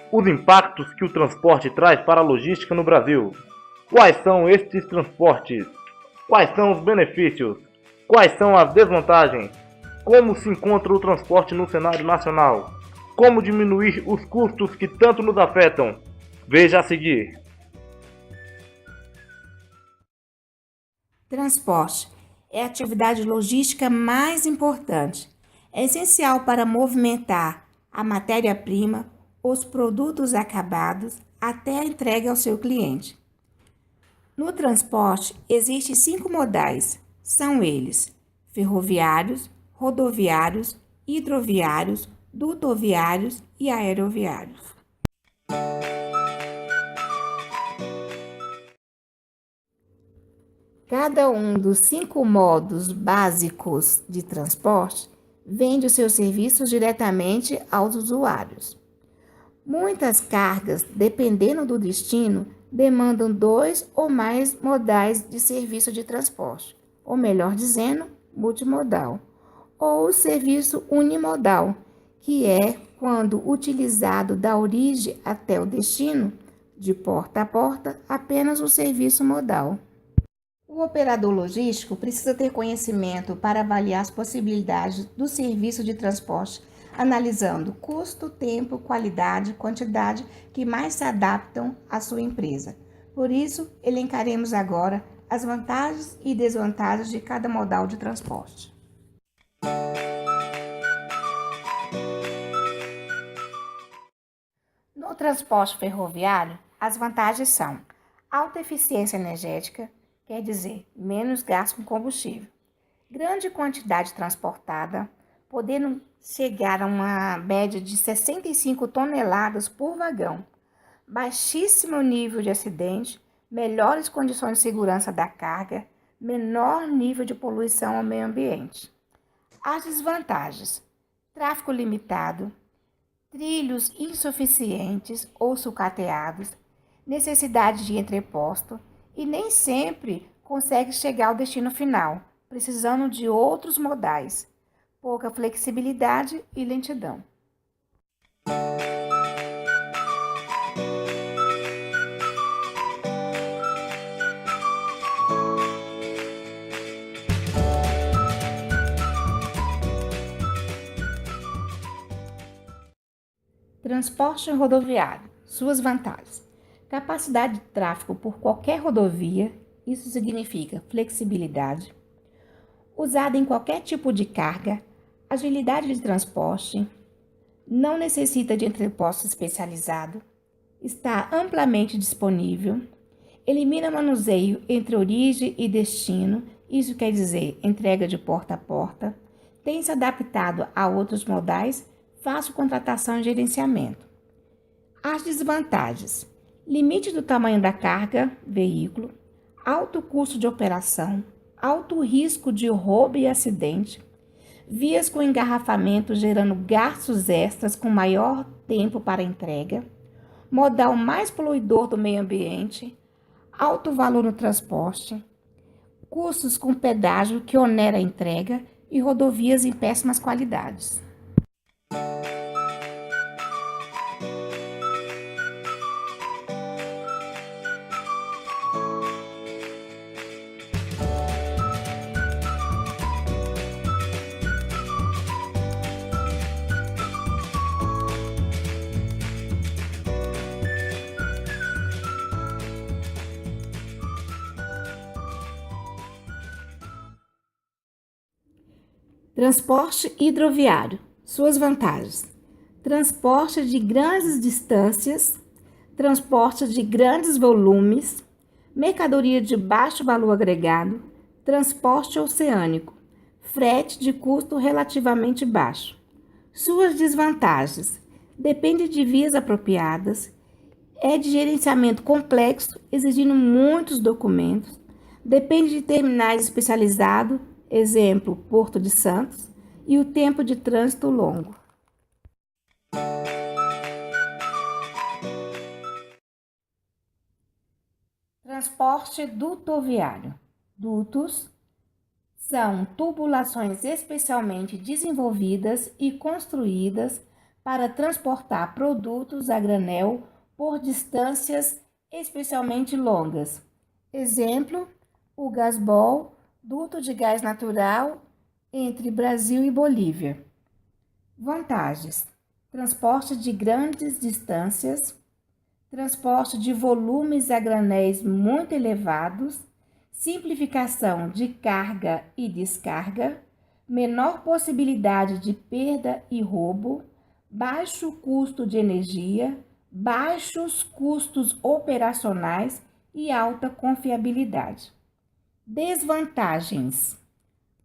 Os impactos que o transporte traz para a logística no Brasil. Quais são estes transportes? Quais são os benefícios? Quais são as desvantagens? Como se encontra o transporte no cenário nacional? Como diminuir os custos que tanto nos afetam? Veja a seguir. Transporte é a atividade logística mais importante. É essencial para movimentar a matéria-prima, os produtos acabados, até a entrega ao seu cliente. No transporte, existem 5 modais. São eles: ferroviários, rodoviários, hidroviários, dutoviários e aeroviários. Cada um dos 5 modos básicos de transporte vende os seus serviços diretamente aos usuários. Muitas cargas, dependendo do destino, demandam 2 ou mais modais de serviço de transporte, ou melhor dizendo, multimodal, ou serviço unimodal, que é quando utilizado da origem até o destino, de porta a porta, apenas o serviço modal. O operador logístico precisa ter conhecimento para avaliar as possibilidades do serviço de transporte, analisando custo, tempo, qualidade, quantidade que mais se adaptam à sua empresa. Por isso, elencaremos agora as vantagens e desvantagens de cada modal de transporte. No transporte ferroviário, as vantagens são alta eficiência energética, quer dizer, menos gasto com combustível, grande quantidade transportada, podendo chegar a uma média de 65 toneladas por vagão, baixíssimo nível de acidente, melhores condições de segurança da carga, menor nível de poluição ao meio ambiente. As desvantagens: tráfego limitado, trilhos insuficientes ou sucateados, necessidade de entreposto e nem sempre consegue chegar ao destino final, precisando de outros modais, pouca flexibilidade e lentidão. Transporte rodoviário. Suas vantagens: capacidade de tráfego por qualquer rodovia, isso significa flexibilidade, usada em qualquer tipo de carga, agilidade de transporte, não necessita de entreposto especializado, está amplamente disponível, elimina manuseio entre origem e destino, isso quer dizer entrega de porta a porta, tem se adaptado a outros modais, fácil contratação e gerenciamento. As desvantagens: limite do tamanho da carga, veículo, alto custo de operação, alto risco de roubo e acidente, vias com engarrafamento gerando gastos extras com maior tempo para entrega, modal mais poluidor do meio ambiente, alto valor no transporte, custos com pedágio que onera a entrega e rodovias em péssimas qualidades. Transporte hidroviário. Suas vantagens: transporte de grandes distâncias, transporte de grandes volumes, mercadoria de baixo valor agregado, transporte oceânico, frete de custo relativamente baixo. Suas desvantagens: depende de vias apropriadas, é de gerenciamento complexo, exigindo muitos documentos, depende de terminais especializados, exemplo, Porto de Santos, e o tempo de trânsito longo. Transporte dutoviário. Dutos são tubulações especialmente desenvolvidas e construídas para transportar produtos a granel por distâncias especialmente longas. Exemplo, o Gasbol, duto de gás natural entre Brasil e Bolívia. Vantagens: transporte de grandes distâncias, transporte de volumes a granéis muito elevados, simplificação de carga e descarga, menor possibilidade de perda e roubo, baixo custo de energia, baixos custos operacionais e alta confiabilidade. Desvantagens: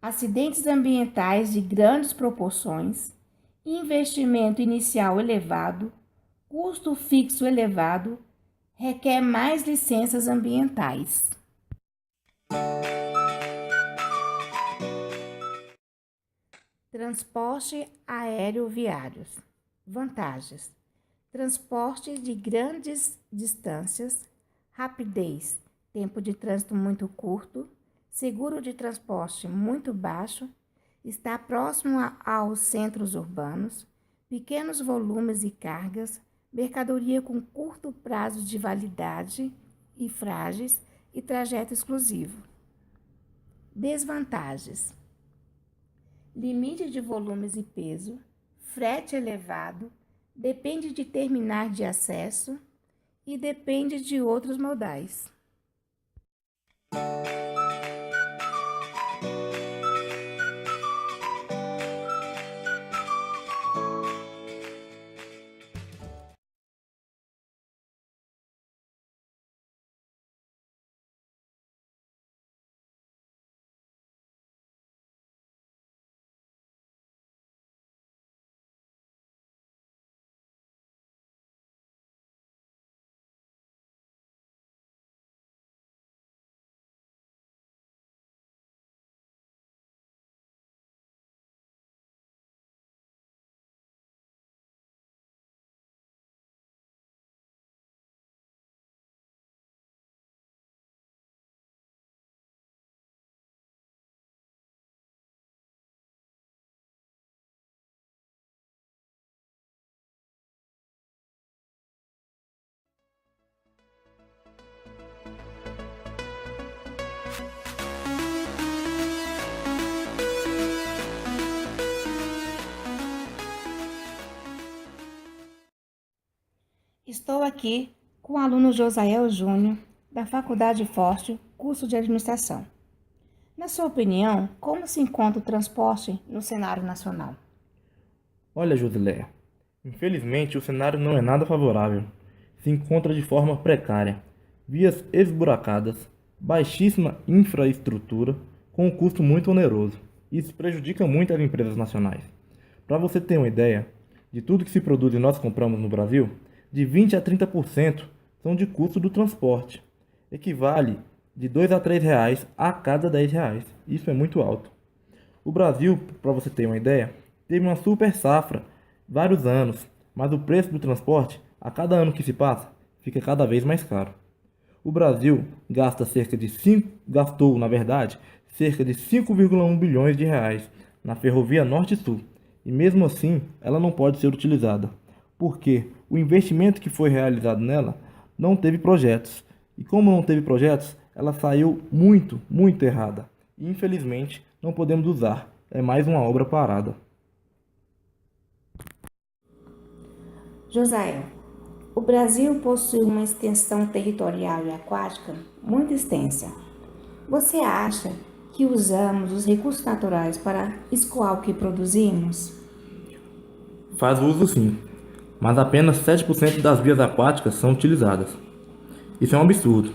acidentes ambientais de grandes proporções, investimento inicial elevado, custo fixo elevado, requer mais licenças ambientais. Transporte aéreo viários. Vantagens: transporte de grandes distâncias, rapidez, tempo de trânsito muito curto, seguro de transporte muito baixo, está próximo aos centros urbanos, pequenos volumes e cargas, mercadoria com curto prazo de validade e frágeis e trajeto exclusivo. Desvantagens: limite de volumes e peso, frete elevado, depende de terminal de acesso e depende de outros modais. Estou aqui com o aluno Josael Júnior, da Faculdade Forte, curso de Administração. Na sua opinião, como se encontra o transporte no cenário nacional? Olha, Josileia, infelizmente o cenário não é nada favorável. Se encontra de forma precária, vias esburacadas, baixíssima infraestrutura, com um custo muito oneroso. Isso prejudica muito as empresas nacionais. Para você ter uma ideia, de tudo que se produz e nós compramos no Brasil, de 20 a 30% são de custo do transporte. Equivale de R$ 2 a R$ 3 a cada R$ 10. Isso é muito alto. O Brasil, para você ter uma ideia, teve uma super safra, vários anos, mas o preço do transporte, a cada ano que se passa, fica cada vez mais caro. O Brasil gastou, na verdade, cerca de 5,1 bilhões de reais na ferrovia Norte-Sul, e mesmo assim ela não pode ser utilizada, porque o investimento que foi realizado nela não teve projetos, e como não teve projetos, ela saiu muito errada, e infelizmente não podemos usar, é mais uma obra parada. Josael, o Brasil possui uma extensão territorial e aquática muito extensa. Você acha que usamos os recursos naturais para escoar o que produzimos? Faz uso sim, mas apenas 7% das vias aquáticas são utilizadas. Isso é um absurdo,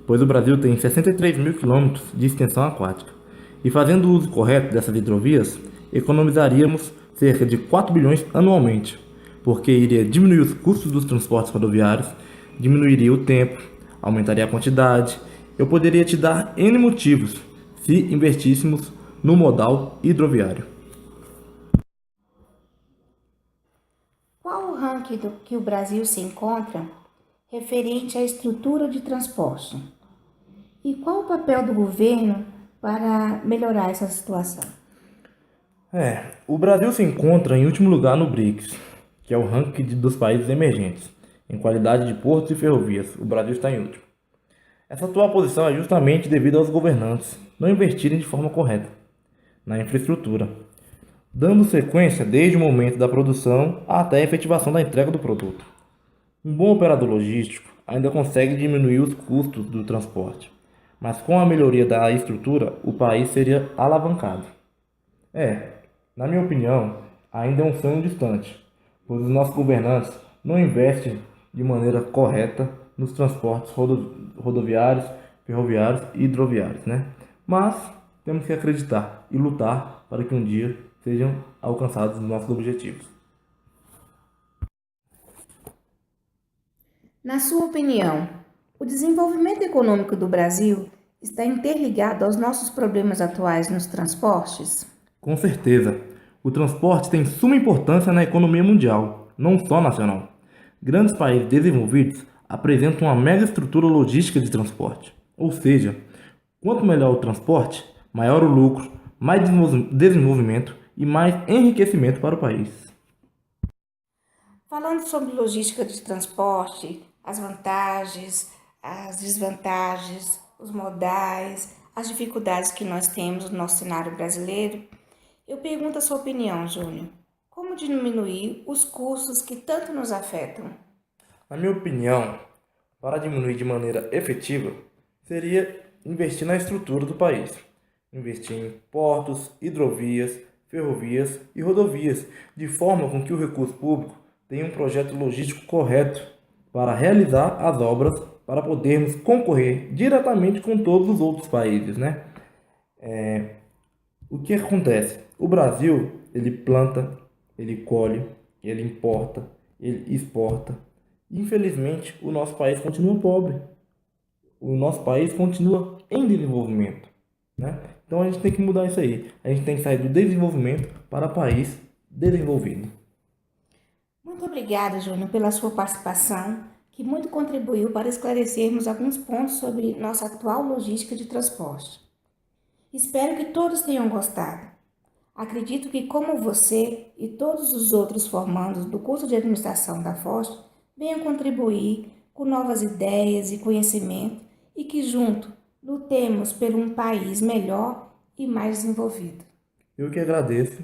pois o Brasil tem 63 mil quilômetros de extensão aquática, e fazendo o uso correto dessas hidrovias, economizaríamos cerca de 4 bilhões anualmente, porque iria diminuir os custos dos transportes rodoviários, diminuiria o tempo, aumentaria a quantidade. Eu poderia te dar N motivos se investíssemos no modal hidroviário. Qual o ranking que o Brasil se encontra referente à estrutura de transporte? E qual o papel do governo para melhorar essa situação? O Brasil se encontra em último lugar no BRICS, que é o ranking dos países emergentes. Em qualidade de portos e ferrovias, o Brasil está em último. Essa atual posição é justamente devido aos governantes não investirem de forma correta na infraestrutura, dando sequência desde o momento da produção até a efetivação da entrega do produto. Um bom operador logístico ainda consegue diminuir os custos do transporte, mas com a melhoria da estrutura, o país seria alavancado. Na minha opinião, ainda é um sonho distante, pois os nossos governantes não investem de maneira correta nos transportes rodoviários, ferroviários e hidroviários, né? Mas temos que acreditar e lutar para que um dia sejam alcançados os nossos objetivos. Na sua opinião, o desenvolvimento econômico do Brasil está interligado aos nossos problemas atuais nos transportes? Com certeza, o transporte tem suma importância na economia mundial, não só nacional. Grandes países desenvolvidos apresentam uma mega estrutura logística de transporte, ou seja, quanto melhor o transporte, maior o lucro, mais desenvolvimento e mais enriquecimento para o país. Falando sobre logística de transporte, as vantagens, as desvantagens, os modais, as dificuldades que nós temos no nosso cenário brasileiro, eu pergunto a sua opinião, Júnior. Como diminuir os custos que tanto nos afetam? Na minha opinião, para diminuir de maneira efetiva, seria investir na estrutura do país. Investir em portos, hidrovias, ferrovias e rodovias, de forma com que o recurso público tenha um projeto logístico correto para realizar as obras para podermos concorrer diretamente com todos os outros países, né? O que acontece? O Brasil, ele planta, ele colhe, ele importa, ele exporta. Infelizmente, o nosso país continua pobre. O nosso país continua em desenvolvimento, né? Então a gente tem que mudar isso aí. A gente tem que sair do desenvolvimento para país desenvolvido. Muito obrigada, Júnior, pela sua participação, que muito contribuiu para esclarecermos alguns pontos sobre nossa atual logística de transporte. Espero que todos tenham gostado. Acredito que, como você e todos os outros formandos do curso de administração da FOST, venham contribuir com novas ideias e conhecimento e que, junto, lutemos por um país melhor e mais desenvolvido. Eu que agradeço